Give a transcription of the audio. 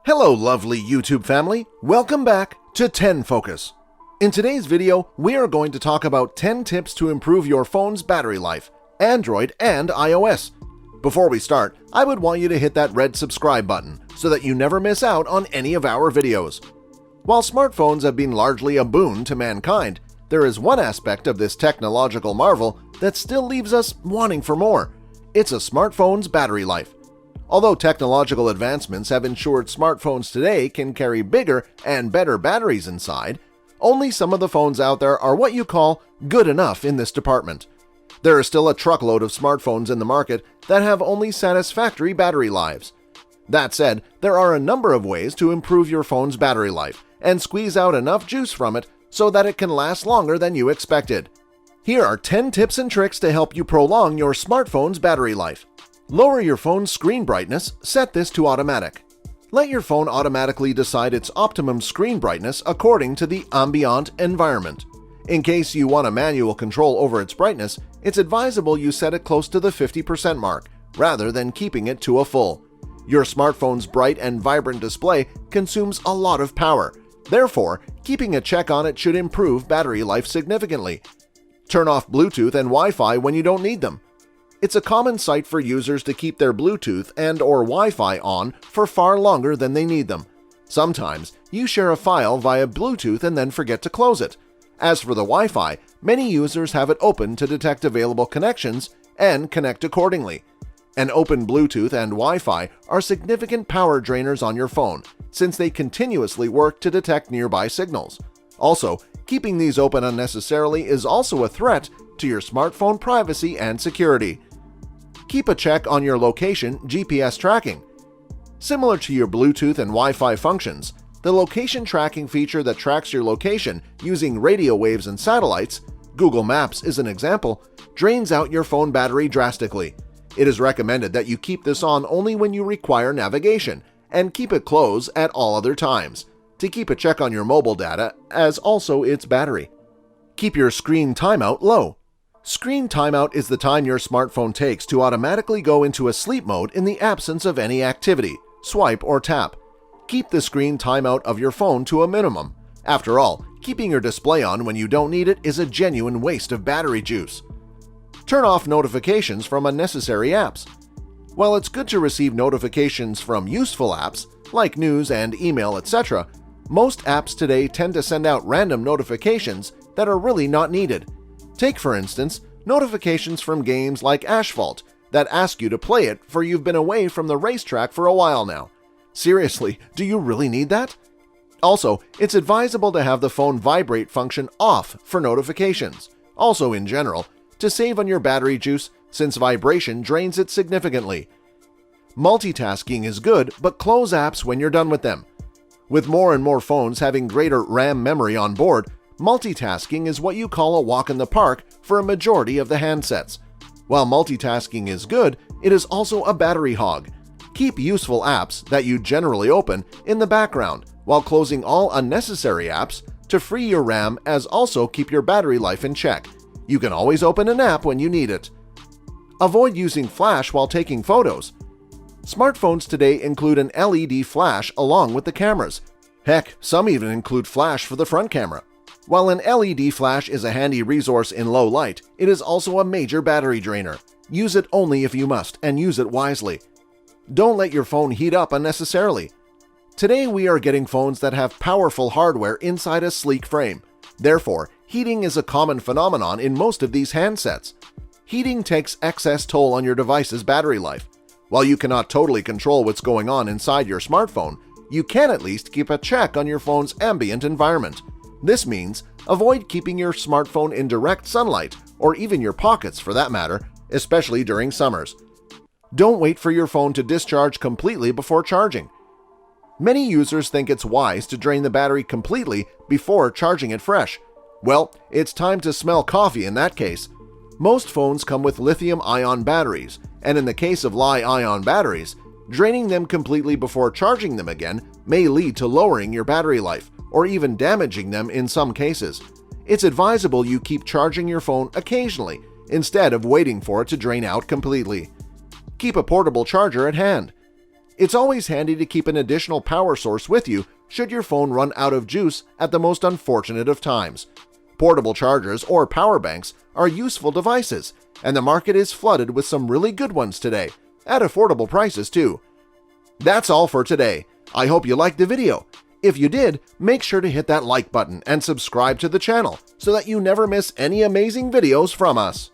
Hello lovely YouTube family, welcome back to 10 Focus. In today's video, we are going to talk about 10 tips to improve your phone's battery life, Android and iOS. Before we start, I would want you to hit that red subscribe button so that you never miss out on any of our videos. While smartphones have been largely a boon to mankind, there is one aspect of this technological marvel that still leaves us wanting for more. It's a smartphone's battery life. Although technological advancements have ensured smartphones today can carry bigger and better batteries inside, only some of the phones out there are what you call good enough in this department. There is still a truckload of smartphones in the market that have only satisfactory battery lives. That said, there are a number of ways to improve your phone's battery life and squeeze out enough juice from it so that it can last longer than you expected. Here are 10 tips and tricks to help you prolong your smartphone's battery life. Lower your phone's screen brightness, set this to automatic. Let your phone automatically decide its optimum screen brightness according to the ambient environment. In case you want a manual control over its brightness, it's advisable you set it close to the 50% mark, rather than keeping it to a full. Your smartphone's bright and vibrant display consumes a lot of power. Therefore, keeping a check on it should improve battery life significantly. Turn off Bluetooth and Wi-Fi when you don't need them. It's a common sight for users to keep their Bluetooth and/or Wi-Fi on for far longer than they need them. Sometimes, you share a file via Bluetooth and then forget to close it. As for the Wi-Fi, many users have it open to detect available connections and connect accordingly. An open Bluetooth and Wi-Fi are significant power drainers on your phone, since they continuously work to detect nearby signals. Also, keeping these open unnecessarily is also a threat to your smartphone privacy and security. Keep a check on your location GPS tracking. Similar to your Bluetooth and Wi-Fi functions, the location tracking feature that tracks your location using radio waves and satellites, Google Maps is an example, drains out your phone battery drastically. It is recommended that you keep this on only when you require navigation, and keep it closed at all other times, to keep a check on your mobile data as also its battery. Keep your screen timeout low. Screen timeout is the time your smartphone takes to automatically go into a sleep mode in the absence of any activity, swipe or tap. Keep the screen timeout of your phone to a minimum. After all, keeping your display on when you don't need it is a genuine waste of battery juice. Turn off notifications from unnecessary apps. While it's good to receive notifications from useful apps, like news and email, etc., most apps today tend to send out random notifications that are really not needed. Take, for instance, notifications from games like Asphalt that ask you to play it for you've been away from the racetrack for a while now. Seriously, do you really need that? Also, it's advisable to have the phone vibrate function off for notifications. Also, in general, to save on your battery juice since vibration drains it significantly. Multitasking is good, but close apps when you're done with them. With more and more phones having greater RAM memory on board, multitasking is what you call a walk in the park for a majority of the handsets. While multitasking is good, it is also a battery hog. Keep useful apps that you generally open in the background while closing all unnecessary apps to free your RAM, as also keep your battery life in check. You can always open an app when you need it. Avoid using flash while taking photos. Smartphones today include an LED flash along with the cameras. Heck, some even include flash for the front camera. While an LED flash is a handy resource in low light, it is also a major battery drainer. Use it only if you must, and use it wisely. Don't let your phone heat up unnecessarily. Today we are getting phones that have powerful hardware inside a sleek frame. Therefore, heating is a common phenomenon in most of these handsets. Heating takes excess toll on your device's battery life. While you cannot totally control what's going on inside your smartphone, you can at least keep a check on your phone's ambient environment. This means avoid keeping your smartphone in direct sunlight, or even your pockets for that matter, especially during summers. Don't wait for your phone to discharge completely before charging. Many users think it's wise to drain the battery completely before charging it fresh. Well, it's time to smell coffee in that case. Most phones come with lithium-ion batteries, and in the case of Li-ion batteries, draining them completely before charging them again may lead to lowering your battery life, or even damaging them in some cases. It's advisable you keep charging your phone occasionally, instead of waiting for it to drain out completely. Keep a portable charger at hand. It's always handy to keep an additional power source with you should your phone run out of juice at the most unfortunate of times. Portable chargers or power banks are useful devices, and the market is flooded with some really good ones today, at affordable prices too. That's all for today. I hope you liked the video. If you did, make sure to hit that like button and subscribe to the channel so that you never miss any amazing videos from us.